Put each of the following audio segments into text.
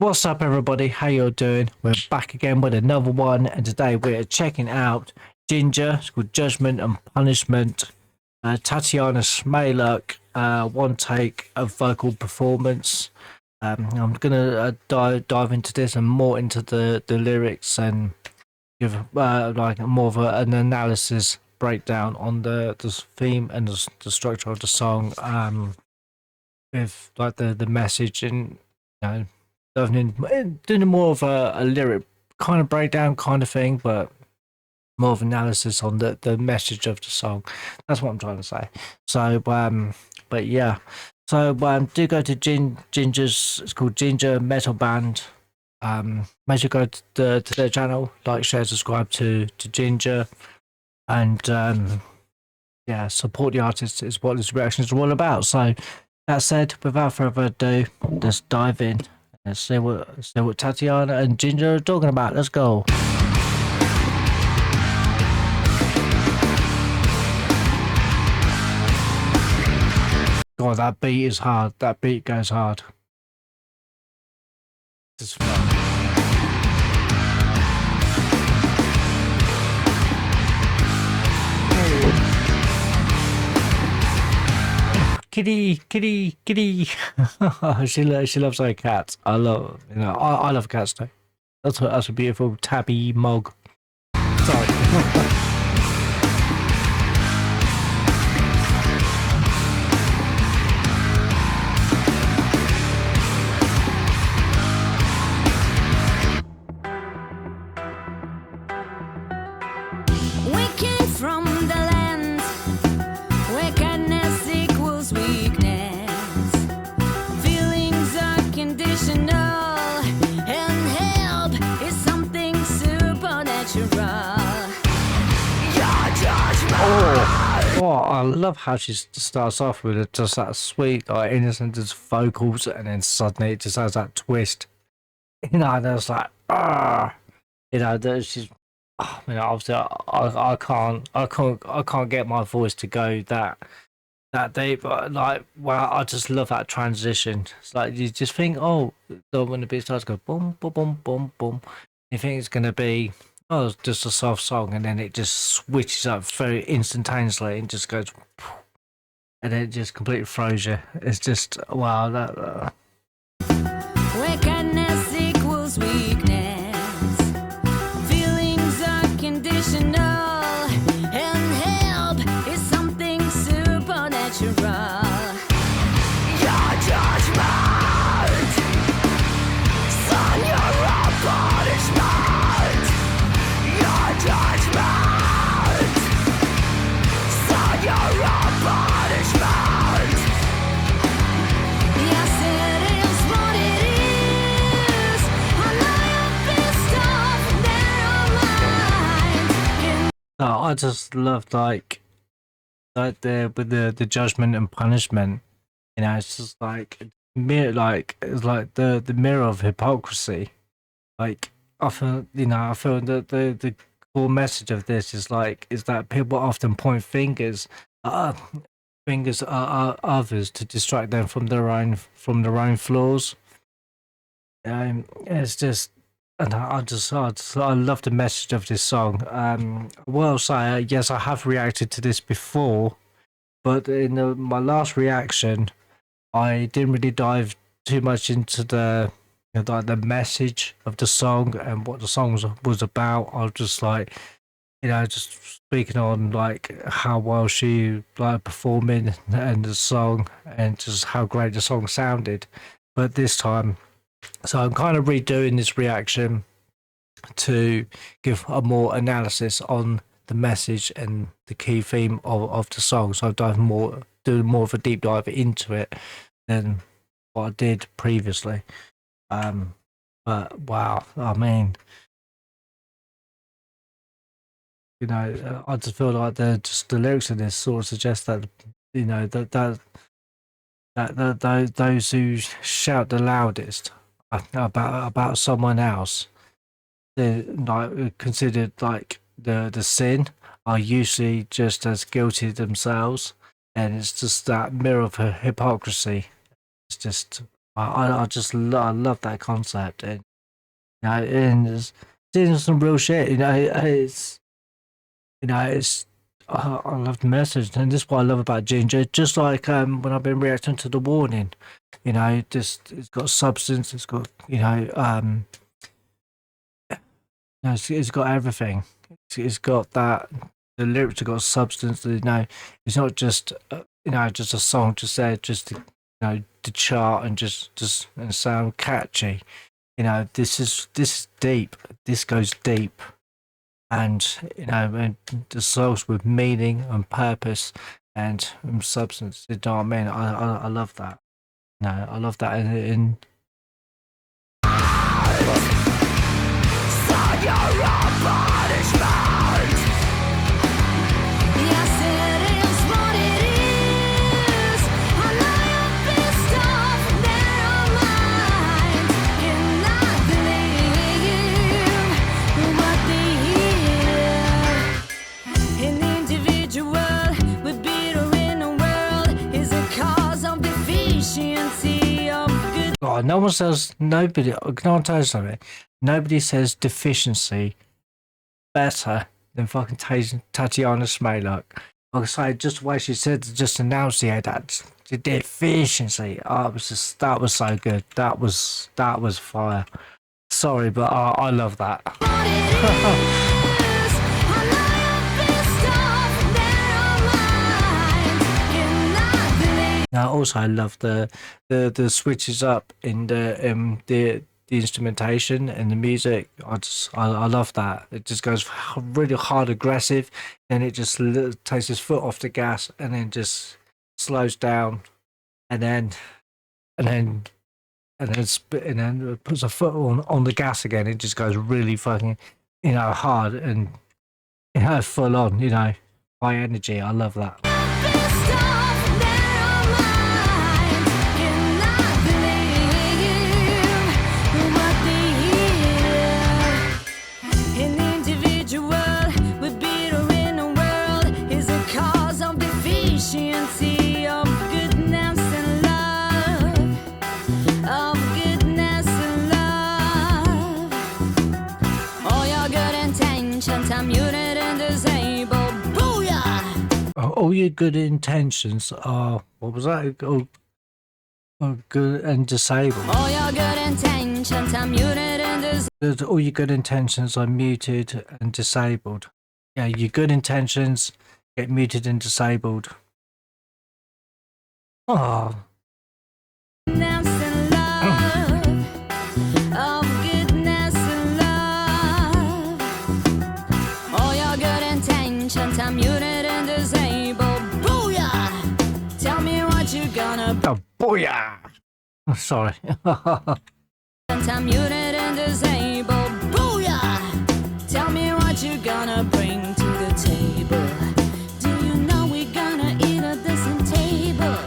What's up, everybody? How you all doing? We're back again with another one, and today we're checking out Ginger. It's called Judgment and Punishment. Tatiana Shmayluk, one take of vocal performance. I'm gonna dive into this and more into the lyrics and give like more of an analysis breakdown on the theme and the structure of the song. With like the message and doing more of a lyric kind of breakdown kind of thing, but more of analysis on the message of the song. That's what I'm trying to say. So but yeah, so do go to Ginger's. It's called Ginger Metal Band. Make sure you go to their channel, like, share, subscribe to Ginger, and yeah, support the artist is what this reaction is all about. So that said, without further ado, let's dive in. Let's see what Tatiana and Ginger are talking about. Let's go. God, that beat is hard. That beat goes hard. It's fun. Kitty. she loves her cats. I love cats too. That's a beautiful tabby mug. Sorry. We came from the land where kindness equals weakness. Feelings are conditional, and help is something supernatural. Your judgment. Oh, I love how she starts off with just that sweet, like, innocent just vocals, and then suddenly it just has that twist. There's like, that she's. Obviously, I can't get my voice to go that deep. But like, wow, I just love that transition. It's like you just think, oh, when the beat starts to go boom, boom, boom, boom, boom, you think it's gonna be it's just a soft song, and then it just switches up very instantaneously and just goes, and then it just completely throws you. It's just wow, that. Where kindness equals weakness. And help is something supernatural. Your judgment, son, you're a punishment. Your judgment, son, you're a punishment. Yes, it is what it is. I know you're pissed off, never mind. I just loved like with the judgment and punishment. It's just like it's like the mirror of hypocrisy. Like I feel that the core message of this is that people often point fingers at others to distract them from their own flaws. It's just. And I love the message of this song. Well, say yes, I have reacted to this before, but in my last reaction, I didn't really dive too much into the the message of the song and what the song was about. I was just like, just speaking on like how well she like performing and the song and just how great the song sounded. But this time. So I'm kind of redoing this reaction to give a more analysis on the message and the key theme of the song. So I've doing more of a deep dive into it than what I did previously. But wow, I mean, I just feel like the lyrics in this sort of suggest that that those who shout the loudest about someone else, they're like considered like the sin, are usually just as guilty themselves, and it's just that mirror of hypocrisy. It's just I just love that concept, and and it's doing some real shit. It's I love the message, and this is what I love about Ginger. Just like when I've been reacting to the warning, just it's got substance. It's got it's got everything. It's got that. The lyrics have got substance. It's not just just a song just there just to chart and just and sound catchy. This is deep. This goes deep, and and the songs with meaning and purpose and substance. You know what I mean? I love that. I love that in Yes, it is what it is. I know you're pissed off, never mind. Cannot believe what they hear. An individual with bitter in the world is a cause of deficiency of good. Oh, no one says nobody. Can I tell you something? Nobody says deficiency better than fucking Tatiana Shmayluk. Like I say, just the way she said, just enunciate that the deficiency. Oh, that was so good. That was fire. Sorry, but I love that. What it is. I know you're pissed off, never mind. Cannot believe. Now, also, I love the switches up in the instrumentation and the music. I love that. It just goes really hard, aggressive, then it just takes his foot off the gas, and then just slows down, and then and then and then puts a foot on the gas again. It just goes really fucking hard and full on. High energy. I love that. Pissed off, never mind. Cannot believe what they hear. An individual with bitter in the world is a cause of deficiency of goodness and love. Of goodness and love. All your good intentions are muted and disabled. Booyah! All your good intentions are what was that? Good and disabled. All your good intentions are muted and disabled. All your good intentions are muted and disabled. Yeah, your good intentions get muted and disabled. Oh, Goodness and love. Of goodness and love. All your good intentions are muted and disabled. Booyah! Tell me what you're gonna oh booyah! Sorry. I'm muted and disabled. Booyah! Tell me what you're gonna bring to the table. Do you know we're gonna eat at the same table?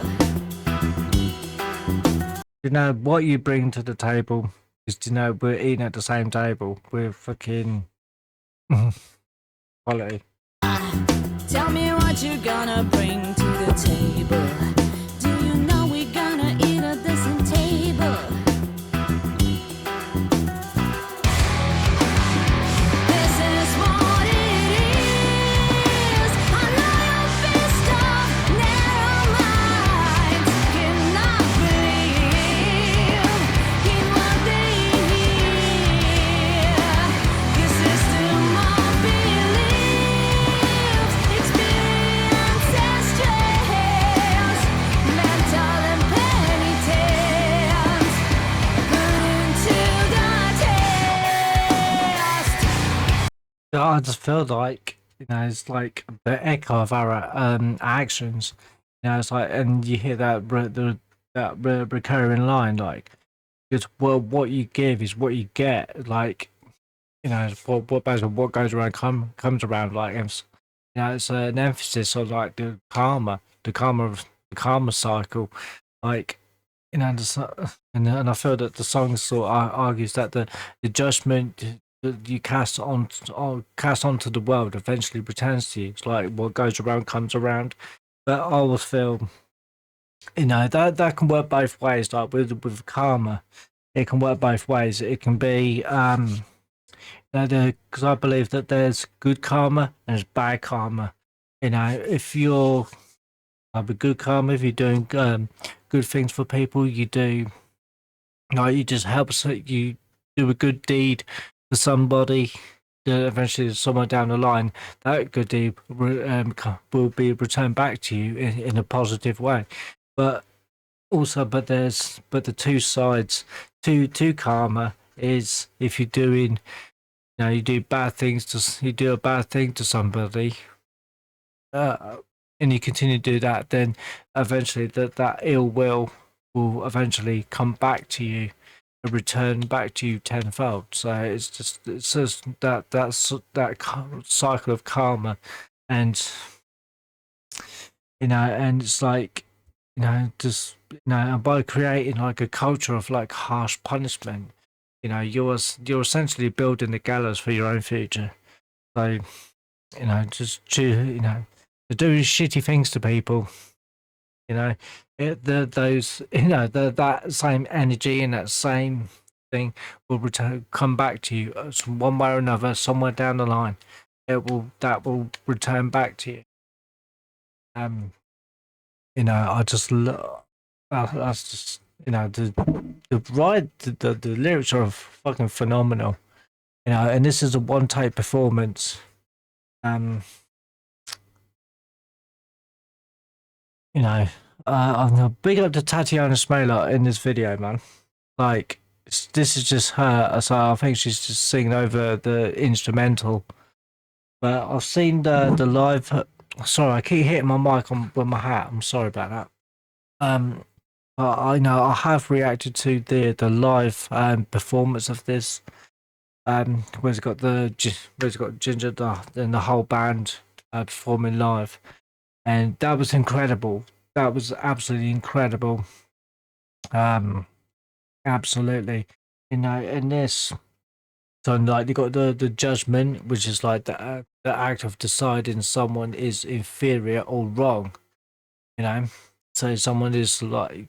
What you bring to the table is we're eating at the same table. We're fucking quality. Tell me what you're gonna bring to the table. Do you know we're gonna eat at the same table? This is what it is. I know you're pissed off, never mind. Cannot believe in what they hear. Your system of beliefs, experiences, stress, mental and penitence, put into the test. I just feel like it's like the echo of our actions. It's like, and you hear that recurring line, like, it's well, what you give is what you get. Like, what goes around comes around. Like, it's an emphasis on like the karma cycle. Like, and I feel that the song sort of argues that the judgment that you cast onto the world eventually returns to you. It's like what goes around comes around. But I always feel that can work both ways. Like with karma, it can work both ways. It can be because I believe that there's good karma and there's bad karma. If you're with good karma, if you're doing good things for people, you do. You just help. You do a good deed for somebody. Eventually, somewhere down the line, that good deed will be returned back to you in a positive way. But the two sides to karma is if you're doing, you do bad things you do a bad thing to somebody, and you continue to do that, then eventually that ill will eventually come back to you and return back to you tenfold. So it's just that cycle of karma, and and it's like and by creating like a culture of like harsh punishment, you're essentially building the gallows for your own future. So just doing shitty things to people, that same energy and that same thing will come back to you one way or another somewhere down the line. That will return back to you. I just love. That's just the lyrics are fucking phenomenal. And this is a one take performance. I'm gonna big up to Tatiana Shmayluk in this video, man. Like this is just her, so I think she's just singing over the instrumental. But I've seen the live. Sorry, I keep hitting my mic with my hat. I'm sorry about that. I know I have reacted to the live performance of this. Where it's got JINJER and the whole band performing live, and that was incredible. That was absolutely incredible. Absolutely, in this. So like you got the judgment, which is like the act of deciding someone is inferior or wrong. So someone is like,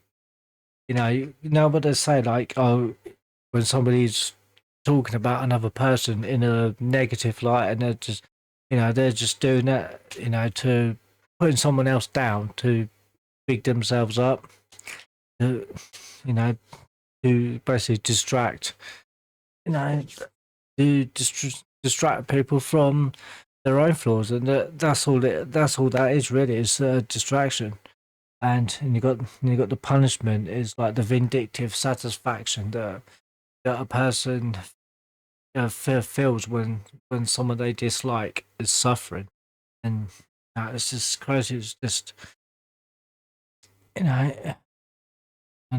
what they say, like, oh, when somebody's talking about another person in a negative light, and they're just doing that, to putting someone else down to big themselves up, to basically distract, to distract people from their own flaws, and that's all that is really, is a distraction. And you got the punishment is like the vindictive satisfaction that a person feels when someone they dislike is suffering. And it's just crazy. It's just and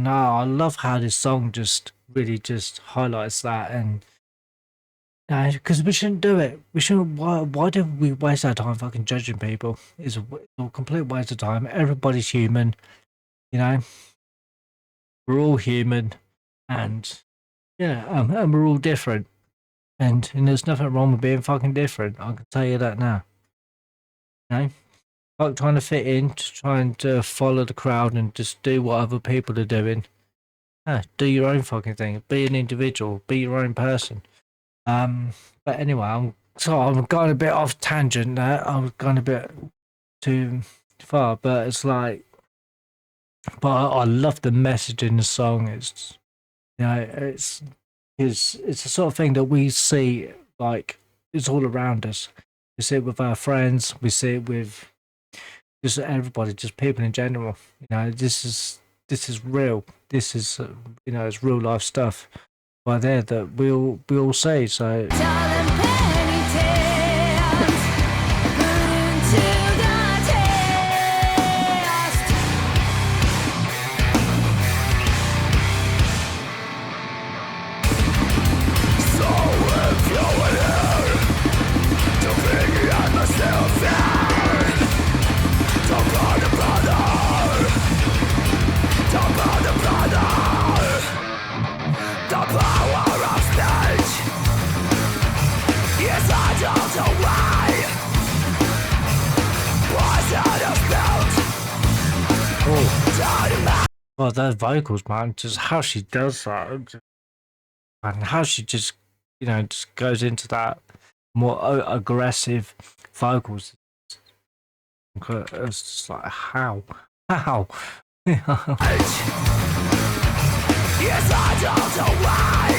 I love how this song just really just highlights that. And because we shouldn't do it. We shouldn't. Why do we waste our time fucking judging people? It's a complete waste of time. Everybody's human, We're all human, and and we're all different. And there's nothing wrong with being fucking different. I can tell you that now. Fuck trying to fit in, trying to follow the crowd and just do what other people are doing. Do your own fucking thing. Be an individual. Be your own person. But anyway, I'm going a bit off tangent there. I'm going a bit too far, but it's like, but I love the message in the song. It's, it's the sort of thing that we see, like, it's all around us. We see it with our friends. We see it with just everybody, just people in general. This is real. This is, it's real life stuff. By there that we all say. So Well, those vocals, man, just how she does that, and how she just, just goes into that more aggressive vocals. It's just like, how? Yes, I don't know why.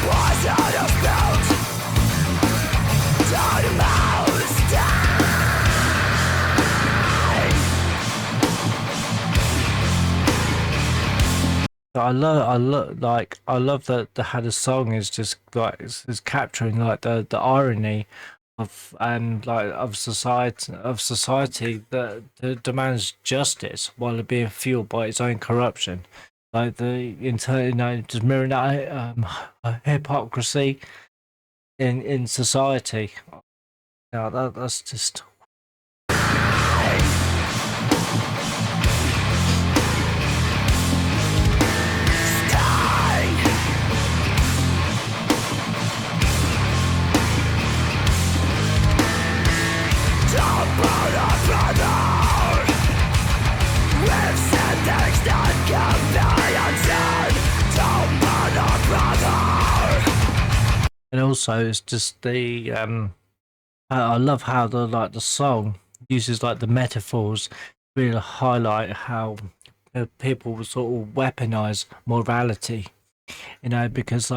Was out of bounds. Down the mouse die. I love that how the song is just like it's capturing like the irony of society that demands justice while being fueled by its own corruption, like just mirroring that hypocrisy in society. That's just. And also, it's just the I love how the song uses like the metaphors to really highlight how people sort of weaponize morality, because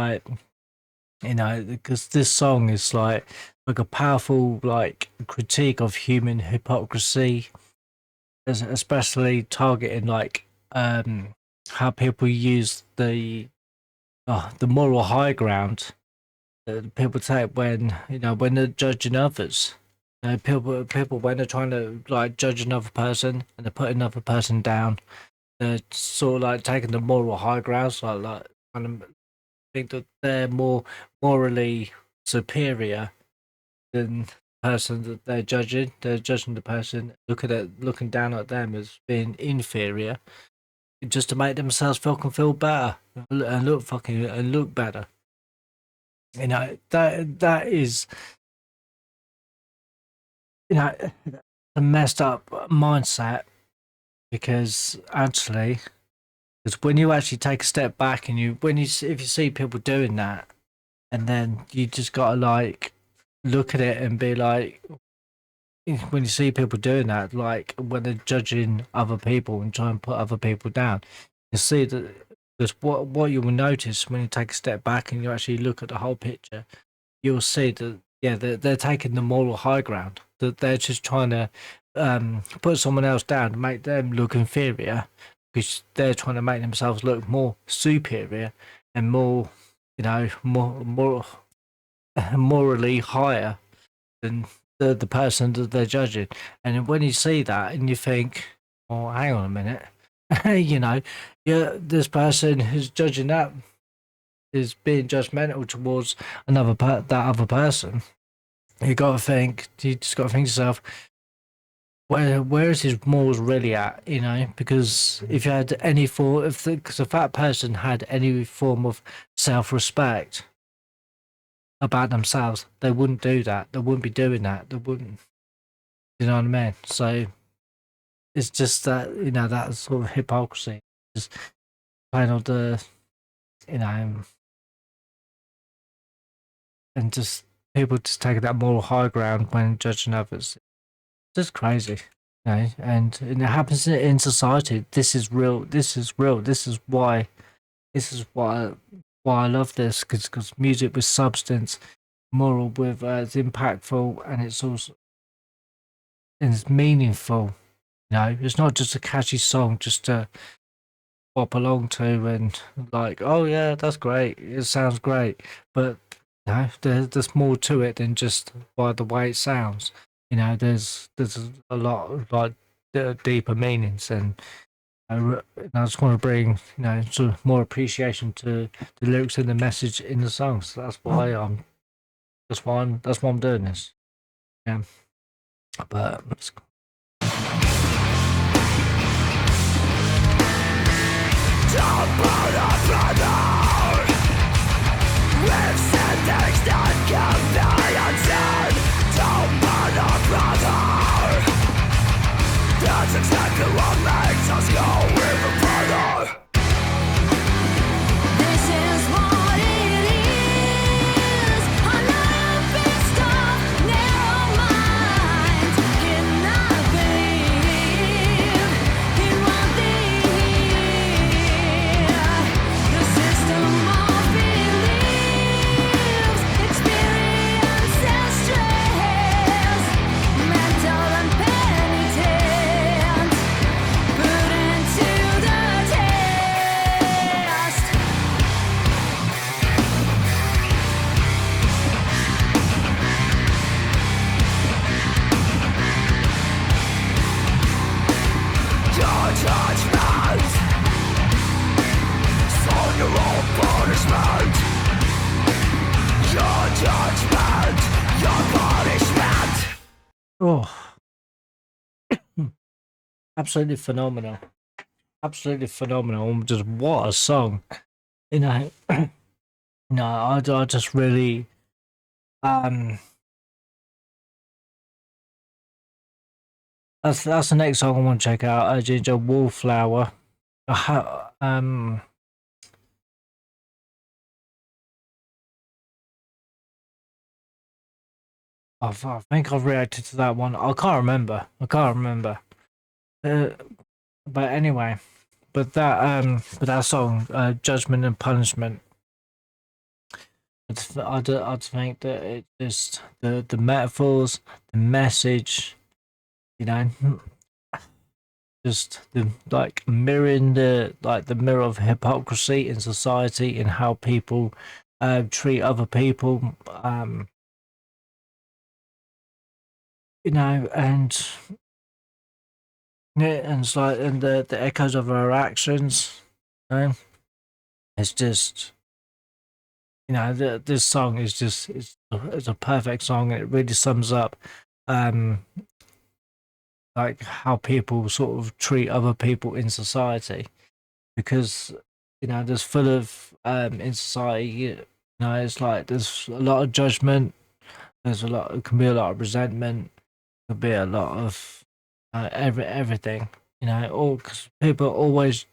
because this song is like a powerful like critique of human hypocrisy, especially targeting like how people use the moral high ground that people take when when they're judging others. People when they're trying to like judge another person and they put another person down, they're sort of like taking the moral high ground, so like kind of think that they're more morally superior than the person that they're judging. They're judging the person, looking down at them as being inferior, just to make themselves feel better and look better. That is a messed up mindset, because actually, because when you actually take a step back and if you see people doing that, and then you just gotta like look at it and be like, when you see people doing that, like when they're judging other people and trying to put other people down, you see that because what you will notice when you take a step back and you actually look at the whole picture, you'll see that they're taking the moral high ground, that they're just trying to put someone else down to make them look inferior, because they're trying to make themselves look more superior and more morally higher than the person that they're judging. And when you see that and you think, oh, hang on a minute, this person who's judging that is being judgmental towards that other person. You just got to think to yourself, where is his morals really at? Because if you had any form, because if that person had any form of self-respect about themselves, they wouldn't do that. They wouldn't be doing that. They wouldn't. You know what I mean? So it's just that that sort of hypocrisy, just kind of and just people just taking that moral high ground when judging others. It's just crazy, and it happens in society. This is real. This is real. This is why I love this, because music with substance, moral with it's impactful, and it's also it's meaningful. It's not just a catchy song just to pop along to and like, oh yeah, that's great. It sounds great, but there's more to it than just by the way it sounds. There's a lot of like deeper meanings, and I just want to bring sort of more appreciation to the lyrics and the message in the songs. So that's why I'm doing this. Yeah, but. We've said things that can be unsaid. Don't bother, brother. That's a This is what it is. I know based on narrow minds cannot believe in what they hear. The system of beliefs, experience and stress, mental and penitent, put into the test. Your judgment, so your own punishment. Your judgment, your punishment. Oh, absolutely phenomenal. Absolutely phenomenal. Just what a song. You know, no, I just really, that's the next song I want to check out. Ginger Wallflower. I think I've reacted to that one. I can't remember. But anyway, but that song, Judgment and Punishment. I think that it just the metaphors, the message, you know, just the like mirroring the mirror of hypocrisy in society and how people treat other people. You know, and yeah, and it's like and the echoes of our actions. You know, it's just this song is just it's a perfect song. And it really sums up like how people sort of treat other people in society, because there's full of in society. It's like there's a lot of judgment. It can be a lot of resentment. Could be a lot of everything. All because people are always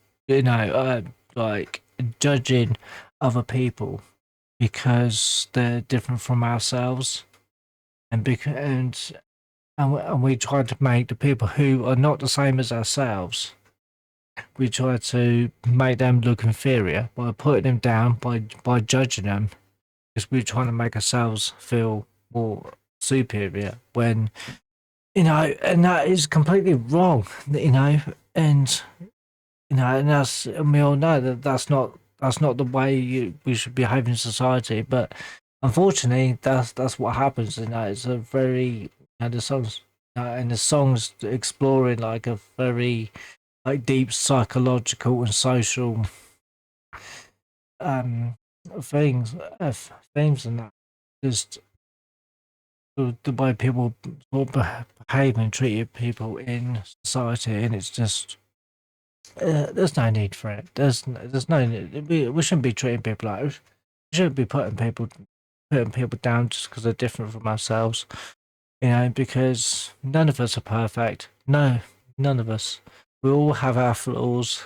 like judging other people because they're different from ourselves, and we try to make the people who are not the same as ourselves, we try to make them look inferior by putting them down, by judging them, because we're trying to make ourselves feel more superior when and that is completely wrong, and and we all know that that's not the way we should behave in society. But unfortunately, that's what happens. It's a very the songs and the songs exploring like a very like deep psychological and social things themes, and that just the way people sort of behave and treat people in society, and it's just there's no need for it. There's no need. We shouldn't be treating people like we shouldn't be putting people down just because they're different from ourselves. Because none of us are perfect. No, none of us. We all have our flaws.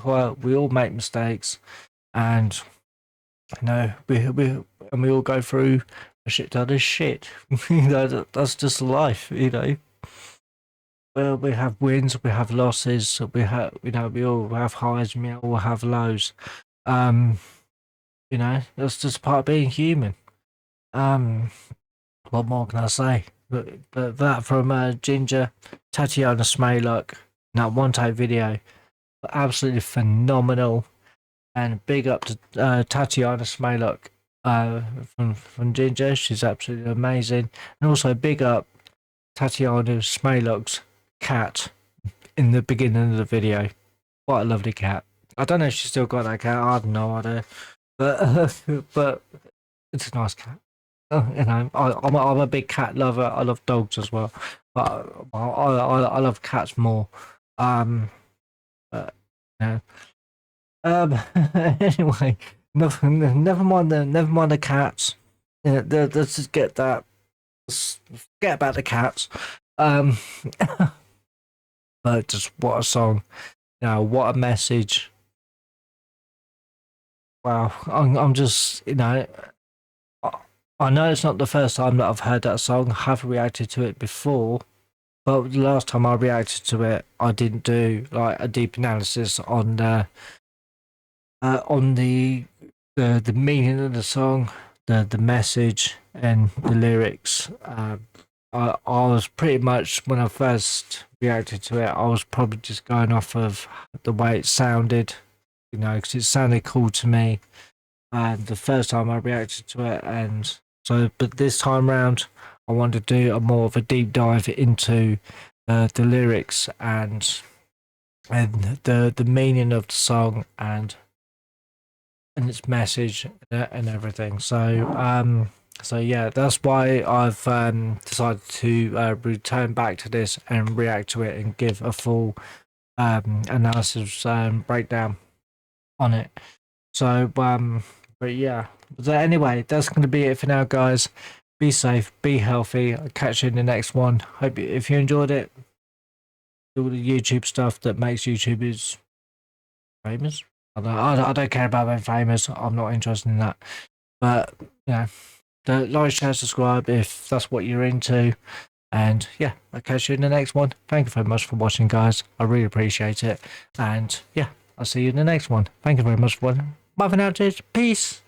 Well, we all make mistakes, and we all go through a shit ton of shit. That's just life. Well, we have wins, we have losses, we all have highs, we all have lows. That's just part of being human. What more can I say? But that from Ginger, Tatiana Shmayluk, that one take video, absolutely phenomenal. And big up to Tatiana Shmayluk from Ginger. She's absolutely amazing. And also big up Tatiana Shmayluk's cat in the beginning of the video. What a lovely cat. I don't know if she's still got that cat. I have no idea. But but it's a nice cat. I'm a big cat lover. I love dogs as well, but I love cats more. But anyway, never mind the cats. Let's just get that. Forget about the cats. But But just what a song, what a message. Wow, I'm just, I know it's not the first time that I've heard that song. I have reacted to it before, but the last time I reacted to it, I didn't do like a deep analysis on the meaning of the song, the message, and the lyrics. I was pretty much, when I first reacted to it, I was probably just going off of the way it sounded, because it sounded cool to me. And the first time I reacted to it, and so, but this time round, I want to do a more of a deep dive into the lyrics and the meaning of the song and its message and everything. So yeah, that's why I've decided to return back to this and react to it and give a full analysis breakdown on it. So but yeah. But anyway, that's going to be it for now, guys. Be safe, be healthy. I'll catch you in the next one. Hope if you enjoyed it, do all the YouTube stuff that makes YouTubers famous. I don't care about being famous. I'm not interested in that. But like, share, subscribe if that's what you're into. And yeah, I'll catch you in the next one. Thank you very much for watching, guys. I really appreciate it. And yeah, I'll see you in the next one. Thank you very much for watching. Bye for now, cheers. Peace.